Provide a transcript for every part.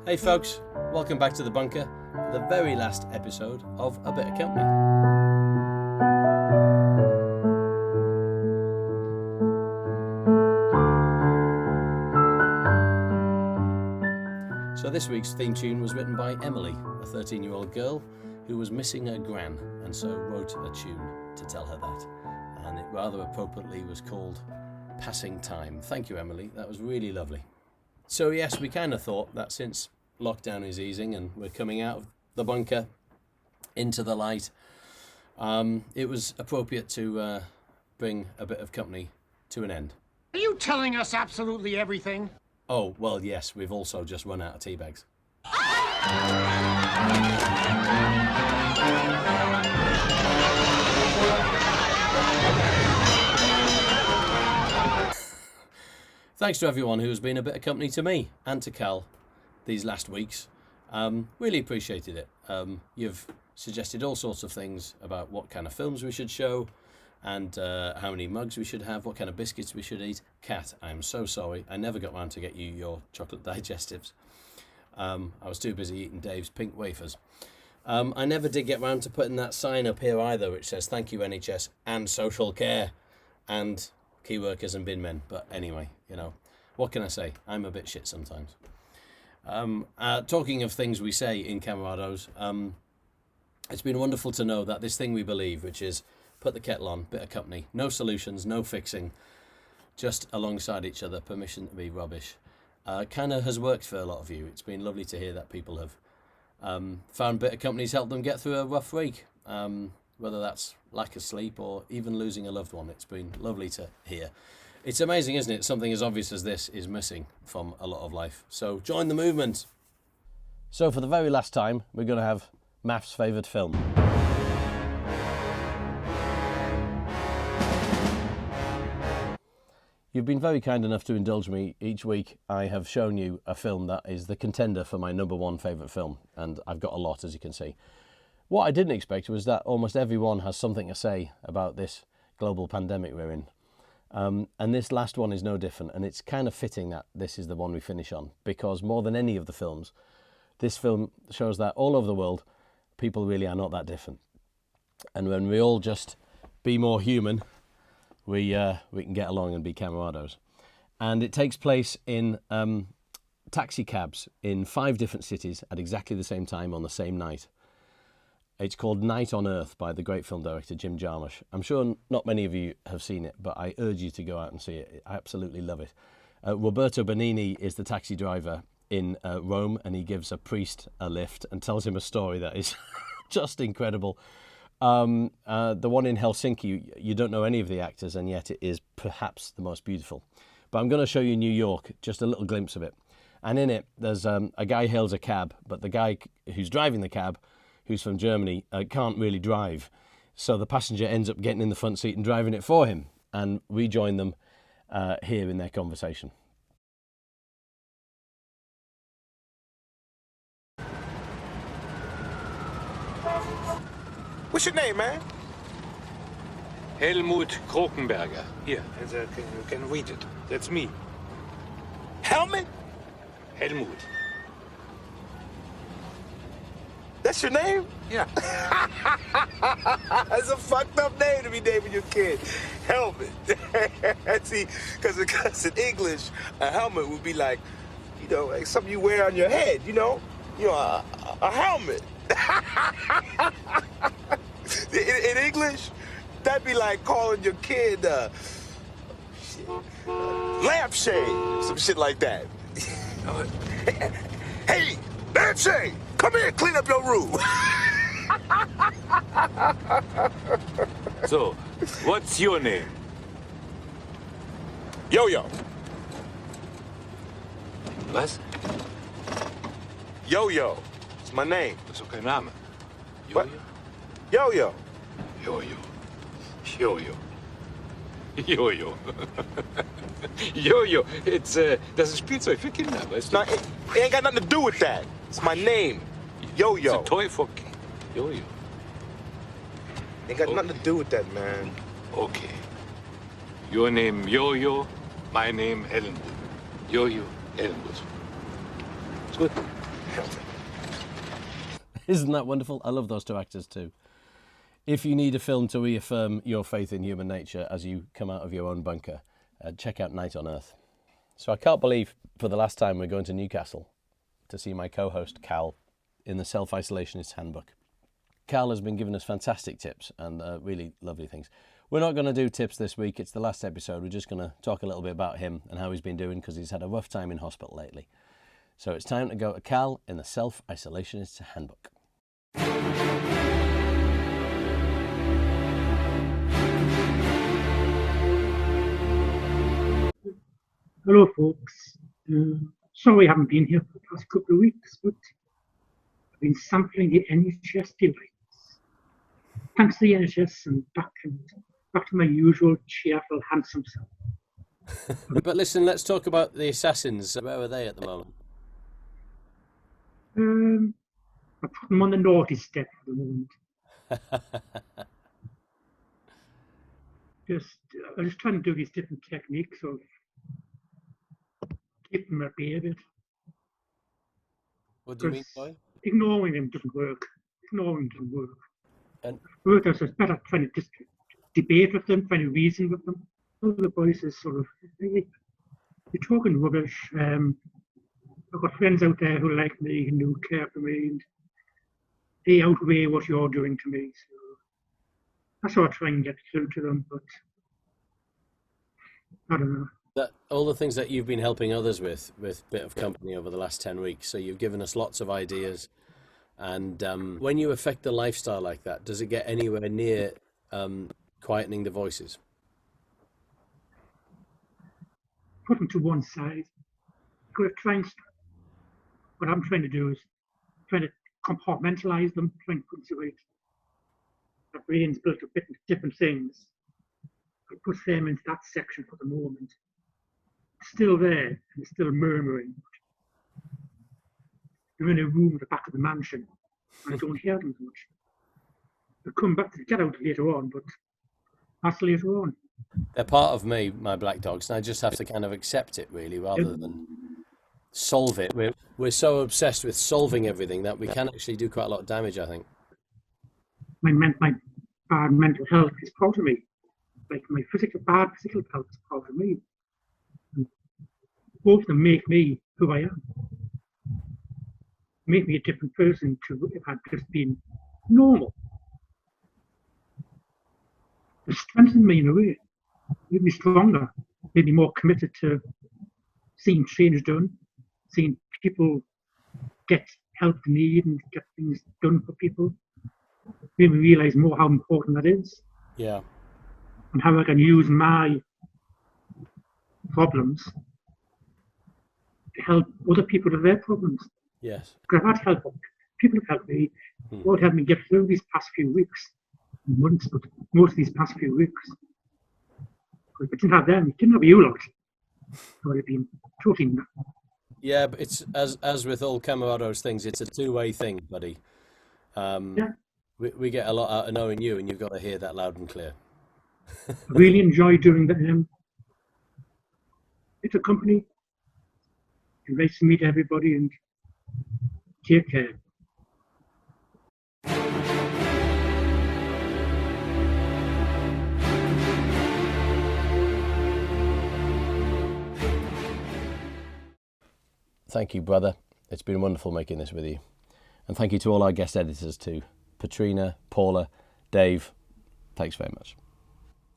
Hey folks, welcome back to the bunker for the very last episode of A Bit of Company. So this week's theme tune was written by Emily, a 13-year-old girl who was missing her gran, and so wrote a tune to tell her that. And it rather appropriately was called Passing Time. Thank you, Emily, that was really lovely. So yes, we kind of thought that since lockdown is easing and we're coming out of the bunker into the light, it was appropriate to bring A Bit of Company to an end. Are you telling us absolutely everything? Oh, well, yes, we've also just run out of tea bags. Thanks to everyone who has been a bit of company to me and to Cal these last weeks. Really appreciated it. You've suggested all sorts of things about what kind of films we should show and how many mugs we should have, what kind of biscuits we should eat. Kat, I'm so sorry. I never got round to get you your chocolate digestives. I was too busy eating Dave's pink wafers. I never did get round to putting that sign up here either, which says thank you NHS and social care and key workers and bin men. But anyway, you know, what can I say? I'm a bit shit sometimes. Talking of things we say in Camarados, it's been wonderful to know that this thing we believe, which is put the kettle on, bit of company, no solutions, no fixing, just alongside each other, permission to be rubbish, kind of has worked for a lot of you. It's been lovely to hear that people have found bit of companies help them get through a rough week, whether that's lack of sleep or even losing a loved one. It's been lovely to hear. It's amazing, isn't it? Something as obvious as this is missing from a lot of life. So join the movement. So for the very last time, we're going to have Math's favourite film. You've been very kind enough to indulge me. Each week I have shown you a film that is the contender for my number one favourite film. And I've got a lot, as you can see. What I didn't expect was that almost everyone has something to say about this global pandemic we're in. And this last one is no different, and it's kind of fitting that this is the one we finish on, because more than any of the films, this film shows that all over the world, people really are not that different. And when we all just be more human, we can get along and be camarados. And it takes place in taxi cabs in 5 different cities at exactly the same time on the same night. It's called Night on Earth by the great film director Jim Jarmusch. I'm sure not many of you have seen it, but I urge you to go out and see it. I absolutely love it. Roberto Benigni is the taxi driver in Rome, and he gives a priest a lift and tells him a story that is just incredible. The one in Helsinki, you don't know any of the actors, and yet it is perhaps the most beautiful. But I'm going to show you New York, just a little glimpse of it. And in it, there's a guy hails a cab, but the guy who's driving the cab, who's from Germany, can't really drive. So the passenger ends up getting in the front seat and driving it for him. And we join them here in their conversation. What's your name, man? Helmut Krokenberger. Here, can read it. That's me. Helmet? Helmut. That's your name? Yeah. That's a fucked up name to be naming your kid. Helmet. See, because in English, a helmet would be like, you know, like something you wear on your head, you know? You know, a helmet. In English, that'd be like calling your kid lampshade, some shit like that. Hey, lampshade, come here, clean up your room. So, what's your name? Yo-Yo. Was? Yo-Yo. It's my name. Das ist doch kein Name. What? Jojo? Yo-Yo. Jojo. Jojo. Jojo. Jojo. It's, das ist Spielzeug für Kinder, weißt du? No, it ain't got nothing to do with that. It's my name. Yo-Yo. It's a toy for kids. Jojo. Ain't got nothing to do with that, man. Okay. Your name Jojo, my name Helmut. Jojo, Helmut. It's good. Helmet. Isn't that wonderful? I love those two actors too. If you need a film to reaffirm your faith in human nature as you come out of your own bunker, check out Night on Earth. So I can't believe for the last time we're going to Newcastle to see my co-host Cal in the Self-Isolationist Handbook. Cal has been giving us fantastic tips and really lovely things. We're not going to do tips this week. It's the last episode. We're just going to talk a little bit about him and how he's been doing because he's had a rough time in hospital lately. So it's time to go to Cal in the Self-Isolationist Handbook. Hello, folks. Sorry I haven't been here for the past couple of weeks, but I've been sampling the NHS delights. Thanks to the NHS, and back to my usual cheerful, handsome self. But listen, let's talk about the assassins. Where are they at the moment? I put them on the naughty step for the moment. I'm just trying to do these different techniques of keep them at bay a bit. What do you mean, boy? Ignoring them doesn't work. And So it's better trying to just debate with them, trying to reason with them. All the boys is sort of, you're talking rubbish. I've got friends out there who like me and who care for me, and they outweigh what you're doing to me. So that's how I try and get through to them, but I don't know. that all the things that you've been helping others with Bit of Company over the last 10 weeks. So you've given us lots of ideas. And when you affect the lifestyle like that, does it get anywhere near quietening the voices? Put them to one side. What I'm trying to do is trying to compartmentalize them, trying to put them away. My brain's built up different things. I put them into that section for the moment. It's still there, and it's still murmuring. They're in a room at the back of the mansion, and I don't hear them as much. They'll come back to get out later on, but that's later on. They're part of me, my black dogs, and I just have to kind of accept it, really, rather than solve it. We're so obsessed with solving everything that we can actually do quite a lot of damage, I think. My bad mental health is part of me. Like my bad physical health is part of me. And both of them make me who I am. Make me a different person to if I'd just been normal. It strengthened me in a way. Made me stronger. Made me more committed to seeing change done. Seeing people get help they need and get things done for people. Made me realise more how important that is. Yeah. And how I can use my problems to help other people with their problems. Yes. Because I've had help. People have helped me. God helped me get through these past few weeks, months, but most of these past few weeks. If I didn't have them, didn't have you lot, I would have been totally. Yeah, but it's as with all Camarado's things, it's a two-way thing, buddy. Yeah. We get a lot out of knowing you, and you've got to hear that loud and clear. I really enjoy doing the It's a company. It's nice to meet everybody and take care. Thank you, brother. It's been wonderful making this with you. And thank you to all our guest editors too. Patrina, Paula, Dave, thanks very much.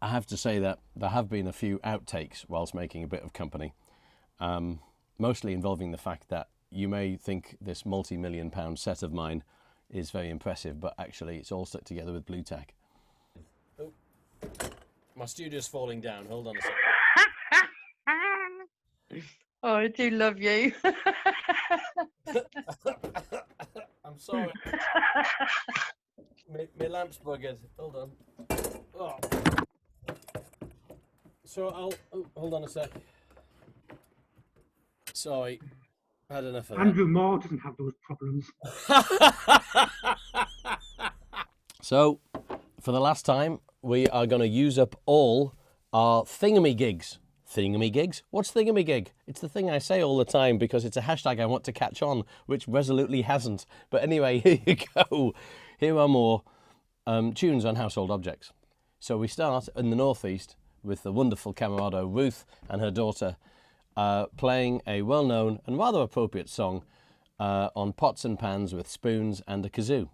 I have to say that there have been a few outtakes whilst making a Bit of Company, mostly involving the fact that you may think this multi-million-pound set of mine is very impressive, but actually it's all stuck together with blue tack. Oh, my studio's falling down. Hold on a second. Oh, I do love you. I'm sorry. My lamp's buggered. Hold on. Oh. So hold on a sec. Sorry, I had enough of that. Andrew Moore doesn't have those problems. So, for the last time, we are going to use up all our thingamy-gigs. Thingamagigs? What's thingamagig? It's the thing I say all the time because it's a hashtag I want to catch on, which resolutely hasn't. But anyway, here you go. Here are more tunes on household objects. So we start in the northeast with the wonderful Camerado Ruth and her daughter playing a well-known and rather appropriate song on pots and pans with spoons and a kazoo.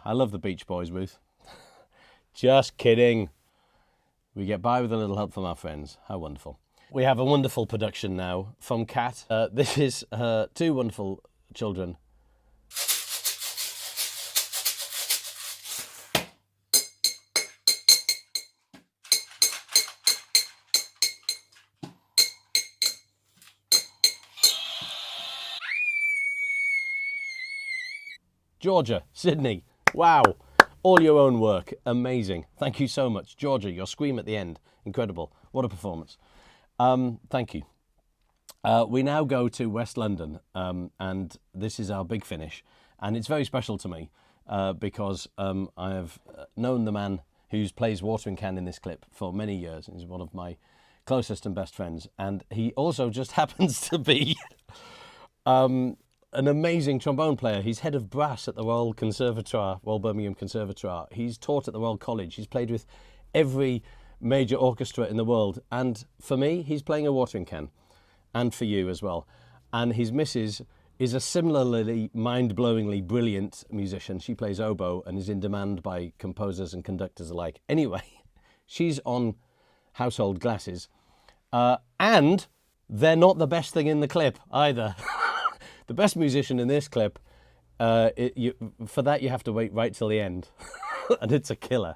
I love the Beach Boys, Ruth. Just kidding. We get by with a little help from our friends. How wonderful. We have a wonderful production now from Kat. This is her two wonderful children. Georgia, Sydney, wow, all your own work, amazing. Thank you so much. Georgia, your scream at the end, incredible. What a performance. Thank you. We now go to West London, and this is our big finish. And it's very special to me because I have known the man who plays Watering Can in this clip for many years. He's one of my closest and best friends. And he also just happens to be an amazing trombone player. He's head of brass at the Royal Conservatoire, Royal Birmingham Conservatoire. He's taught at the Royal College. He's played with every major orchestra in the world. And for me, he's playing a watering can. And for you as well. And his missus is a similarly mind-blowingly brilliant musician. She plays oboe and is in demand by composers and conductors alike. Anyway, she's on household glasses. And they're not the best thing in the clip either. The best musician in this clip, for that you have to wait right till the end. And it's a killer.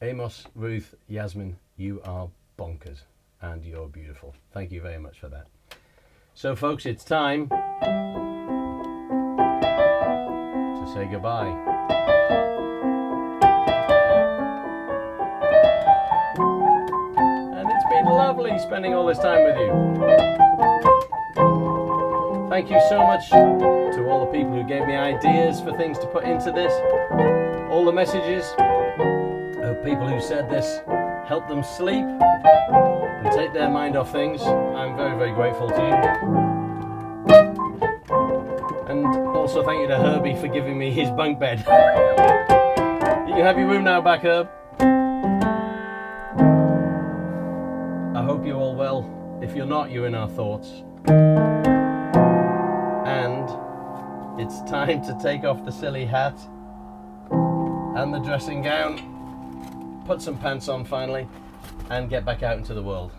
Amos, Ruth, Yasmin, you are bonkers and you're beautiful. Thank you very much for that. So folks, it's time to say goodbye. And it's been lovely spending all this time with you. Thank you so much to all the people who gave me ideas for things to put into this. All the messages of people who said this helped them sleep and take their mind off things. I'm very, very grateful to you. And also thank you to Herbie for giving me his bunk bed. You can have your room now back, Herb. I hope you're all well. If you're not, you're in our thoughts. And it's time to take off the silly hat and the dressing gown, put some pants on finally, and get back out into the world.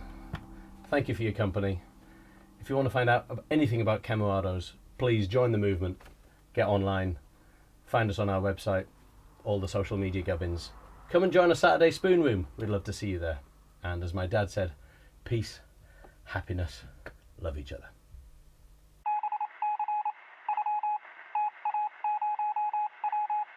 Thank you for your company. If you want to find out anything about Camarados, please join the movement, get online, find us on our website, all the social media gubbins. Come and join a Saturday Spoon Room. We'd love to see you there. And as my dad said, peace, happiness, love each other.